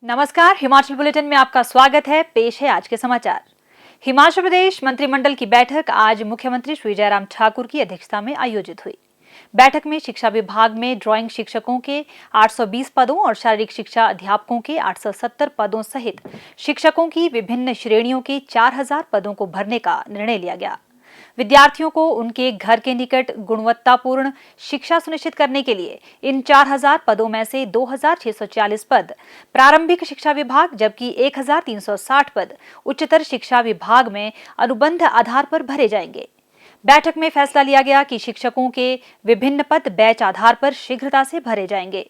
नमस्कार, हिमाचल बुलेटिन में आपका स्वागत है। पेश है आज के समाचार। हिमाचल प्रदेश मंत्रिमंडल की बैठक आज मुख्यमंत्री श्री जयराम ठाकुर की अध्यक्षता में आयोजित हुई। बैठक में शिक्षा विभाग में ड्राइंग शिक्षकों के 820 पदों और शारीरिक शिक्षा अध्यापकों के 870 पदों सहित शिक्षकों की विभिन्न श्रेणियों के 4000 पदों को भरने का निर्णय लिया गया। विद्यार्थियों को उनके घर के निकट गुणवत्तापूर्ण शिक्षा सुनिश्चित करने के लिए इन 4000 पदों में से 2640 पद प्रारंभिक शिक्षा विभाग जबकि 1360 पद उच्चतर शिक्षा विभाग में अनुबंध आधार पर भरे जाएंगे। बैठक में फैसला लिया गया कि शिक्षकों के विभिन्न पद बैच आधार पर शीघ्रता से भरे जाएंगे।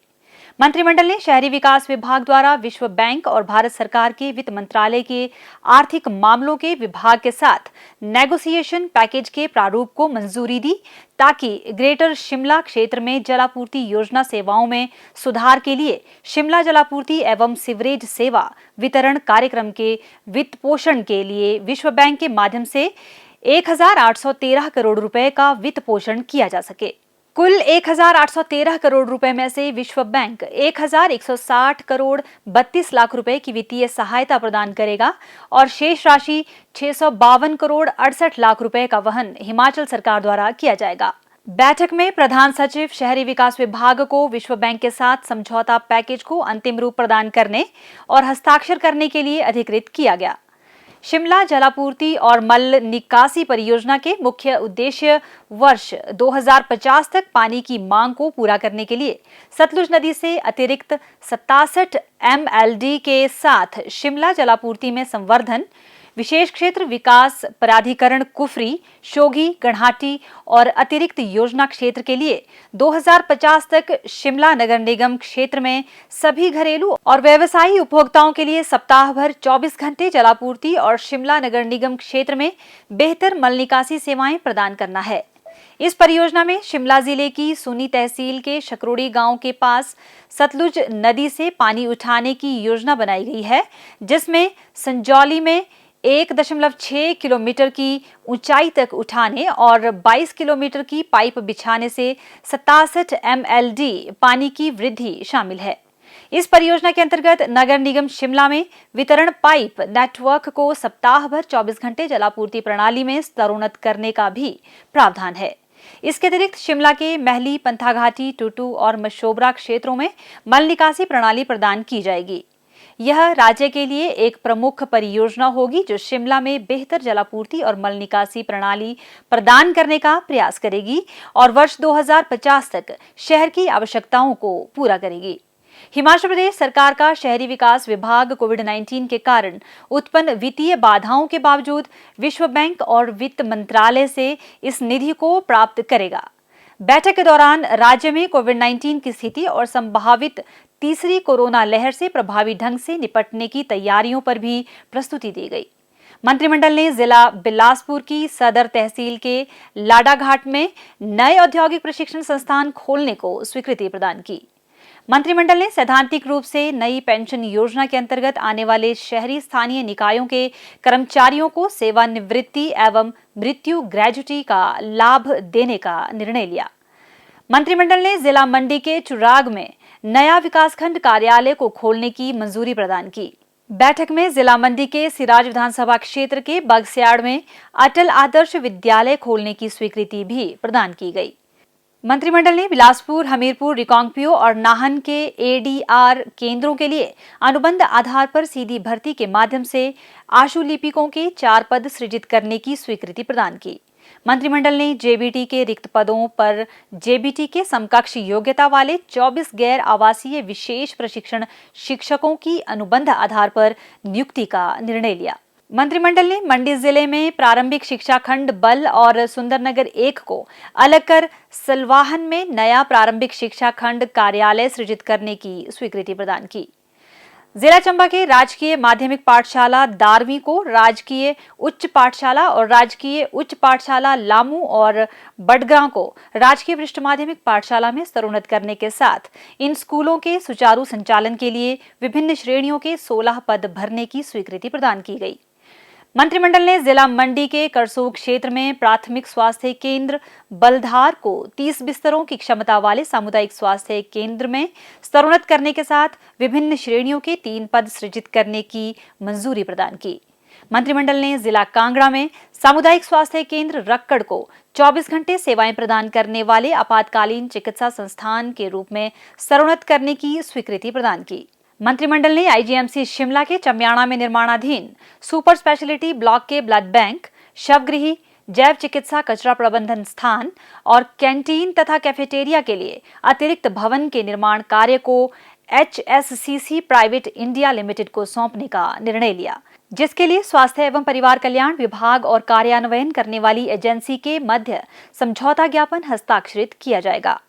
मंत्रिमंडल ने शहरी विकास विभाग द्वारा विश्व बैंक और भारत सरकार के वित्त मंत्रालय के आर्थिक मामलों के विभाग के साथ नेगोशिएशन पैकेज के प्रारूप को मंजूरी दी ताकि ग्रेटर शिमला क्षेत्र में जलापूर्ति योजना सेवाओं में सुधार के लिए शिमला जलापूर्ति एवं सीवरेज सेवा वितरण कार्यक्रम के वित्त पोषण के लिए विश्व बैंक के माध्यम से 1813 करोड़ रुपए का वित्त पोषण किया जा सके। कुल 1813 करोड़ रुपए में से विश्व बैंक 1160 करोड़ 32 लाख रुपए की वित्तीय सहायता प्रदान करेगा और शेष राशि 652 करोड़ 68 लाख रुपए का वहन हिमाचल सरकार द्वारा किया जाएगा। बैठक में प्रधान सचिव शहरी विकास विभाग को विश्व बैंक के साथ समझौता पैकेज को अंतिम रूप प्रदान करने और हस्ताक्षर करने के लिए अधिकृत किया गया। शिमला जलापूर्ति और मल निकासी परियोजना के मुख्य उद्देश्य वर्ष 2050 तक पानी की मांग को पूरा करने के लिए सतलुज नदी से अतिरिक्त 67 MLD के साथ शिमला जलापूर्ति में संवर्धन, विशेष क्षेत्र विकास प्राधिकरण कुफरी, शोघी, गढ़ाटी और अतिरिक्त योजना क्षेत्र के लिए 2050 तक शिमला नगर निगम क्षेत्र में सभी घरेलू और व्यवसायी उपभोक्ताओं के लिए सप्ताह भर 24 घंटे जलापूर्ति और शिमला नगर निगम क्षेत्र में बेहतर मल निकासी सेवाएं प्रदान करना है। इस परियोजना में शिमला जिले की सुनी तहसील के शकरोड़ी गांव के पास सतलुज नदी से पानी उठाने की योजना बनाई गई है, जिसमें संजौली में 1.6 किलोमीटर की ऊंचाई तक उठाने और 22 किलोमीटर की पाइप बिछाने से 67 MLD पानी की वृद्धि शामिल है। इस परियोजना के अंतर्गत नगर निगम शिमला में वितरण पाइप नेटवर्क को सप्ताह भर 24 घंटे जलापूर्ति प्रणाली में स्तरोन्नत करने का भी प्रावधान है। इसके अतिरिक्त शिमला के महली, पंथाघाटी, टुटू और मशोबरा क्षेत्रों में मल निकासी प्रणाली प्रदान की जाएगी। यह राज्य के लिए एक प्रमुख परियोजना होगी जो शिमला में बेहतर जलापूर्ति और मल निकासी प्रणाली प्रदान करने का प्रयास करेगी और वर्ष 2050 तक शहर की आवश्यकताओं को पूरा करेगी। हिमाचल प्रदेश सरकार का शहरी विकास विभाग कोविड-19 के कारण उत्पन्न वित्तीय बाधाओं के बावजूद विश्व बैंक और वित्त मंत्रालय से इस निधि को प्राप्त करेगा। बैठक के दौरान राज्य में कोविड-19 की स्थिति और संभावित तीसरी कोरोना लहर से प्रभावी ढंग से निपटने की तैयारियों पर भी प्रस्तुति दी गई। मंत्रिमंडल ने जिला बिलासपुर की सदर तहसील के लाडाघाट में नए औद्योगिक प्रशिक्षण संस्थान खोलने को स्वीकृति प्रदान की। मंत्रिमंडल ने सैद्धांतिक रूप से नई पेंशन योजना के अंतर्गत आने वाले शहरी स्थानीय निकायों के कर्मचारियों को सेवानिवृत्ति एवं मृत्यु ग्रेच्युटी का लाभ देने का निर्णय लिया। मंत्रिमंडल ने जिला मंडी के चुराग में नया विकासखंड कार्यालय को खोलने की मंजूरी प्रदान की। बैठक में जिला मंडी के सिराज विधानसभा क्षेत्र के बगस्याड़ में अटल आदर्श विद्यालय खोलने की स्वीकृति भी प्रदान की गई। मंत्रिमंडल ने बिलासपुर, हमीरपुर, रिकांगपिओ और नाहन के ADR केंद्रों के लिए अनुबंध आधार पर सीधी भर्ती के माध्यम से आशु लिपिकों के 4 पद सृजित करने की स्वीकृति प्रदान की। मंत्रिमंडल ने JBT के रिक्त पदों पर JBT के समकक्ष योग्यता वाले 24 गैर आवासीय विशेष प्रशिक्षण शिक्षकों की अनुबंध आधार पर नियुक्ति का निर्णय लिया। मंत्रिमंडल ने मंडी जिले में प्रारंभिक शिक्षा खंड बल और सुंदरनगर 1 को अलग कर सलवाहन में नया प्रारंभिक शिक्षा खंड कार्यालय सृजित करने की स्वीकृति प्रदान की। जिला चंबा के राजकीय माध्यमिक पाठशाला दारवी को राजकीय उच्च पाठशाला और राजकीय उच्च पाठशाला लामू और बडग्रां को राजकीय वरिष्ठ माध्यमिक पाठशाला में स्तरोन्नत करने के साथ इन स्कूलों के सुचारू संचालन के लिए विभिन्न श्रेणियों के 16 पद भरने की स्वीकृति प्रदान की गई। मंत्रिमंडल ने जिला मंडी के करसोग क्षेत्र में प्राथमिक स्वास्थ्य केंद्र बलधार को 30 बिस्तरों की क्षमता वाले सामुदायिक स्वास्थ्य केंद्र में स्तरोन्नत करने के साथ विभिन्न श्रेणियों के 3 पद सृजित करने की मंजूरी प्रदान की। मंत्रिमंडल ने जिला कांगड़ा में सामुदायिक स्वास्थ्य केंद्र रक्कड़ को 24 घंटे सेवाएं प्रदान करने वाले आपातकालीन चिकित्सा संस्थान के रूप में स्तरोन्नत करने की स्वीकृति प्रदान की। मंत्रिमंडल ने आईजीएमसी शिमला के चम्याणा में निर्माणाधीन सुपर स्पेशलिटी ब्लॉक के ब्लड बैंक, शवगृह, जैव चिकित्सा कचरा प्रबंधन स्थान और कैंटीन तथा कैफेटेरिया के लिए अतिरिक्त भवन के निर्माण कार्य को HSCC प्राइवेट इंडिया लिमिटेड को सौंपने का निर्णय लिया, जिसके लिए स्वास्थ्य एवं परिवार कल्याण विभाग और कार्यान्वयन करने वाली एजेंसी के मध्य समझौता ज्ञापन हस्ताक्षरित किया जाएगा।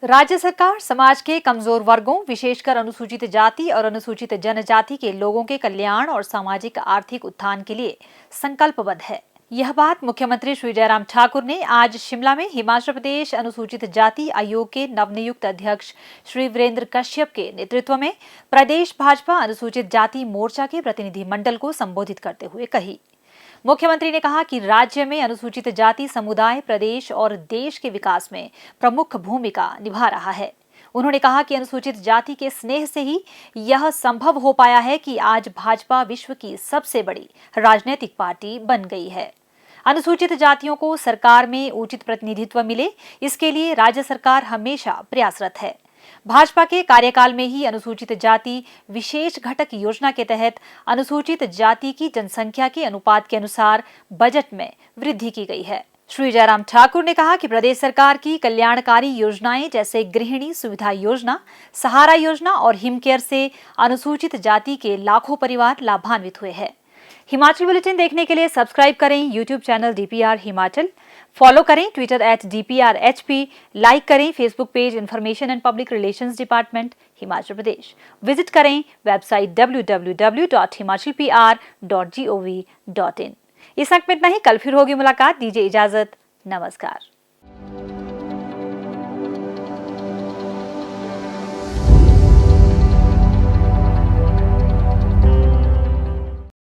राज्य सरकार समाज के कमजोर वर्गों, विशेषकर अनुसूचित जाति और अनुसूचित जनजाति के लोगों के कल्याण और सामाजिक आर्थिक उत्थान के लिए संकल्पबद्ध है। यह बात मुख्यमंत्री श्री जयराम ठाकुर ने आज शिमला में हिमाचल प्रदेश अनुसूचित जाति आयोग के नवनियुक्त अध्यक्ष श्री वीरेंद्र कश्यप के नेतृत्व में प्रदेश भाजपा अनुसूचित जाति मोर्चा के प्रतिनिधिमंडल को संबोधित करते हुए कही। मुख्यमंत्री ने कहा कि राज्य में अनुसूचित जाति समुदाय प्रदेश और देश के विकास में प्रमुख भूमिका निभा रहा है। उन्होंने कहा कि अनुसूचित जाति के स्नेह से ही यह संभव हो पाया है कि आज भाजपा विश्व की सबसे बड़ी राजनीतिक पार्टी बन गई है। अनुसूचित जातियों को सरकार में उचित प्रतिनिधित्व मिले, इसके लिए राज्य सरकार हमेशा प्रयासरत है। भाजपा के कार्यकाल में ही अनुसूचित जाति विशेष घटक योजना के तहत अनुसूचित जाति की जनसंख्या के अनुपात के अनुसार बजट में वृद्धि की गई है। श्री जयराम ठाकुर ने कहा कि प्रदेश सरकार की कल्याणकारी योजनाएं जैसे गृहिणी सुविधा योजना, सहारा योजना और हिमकेयर से अनुसूचित जाति के लाखों परिवार लाभान्वित हुए हैं। हिमाचल बुलेटिन देखने के लिए सब्सक्राइब करें YouTube channel DPR Himachal, follow करें ट्विटर @DPRHP, लाइक करें Facebook page information and public relations department Himachal Pradesh, visit करें वेबसाइट www.himachalpr.gov.in। इस अंक में इतना ही, कल फिर होगी मुलाकात। दीजिए इजाजत, नमस्कार।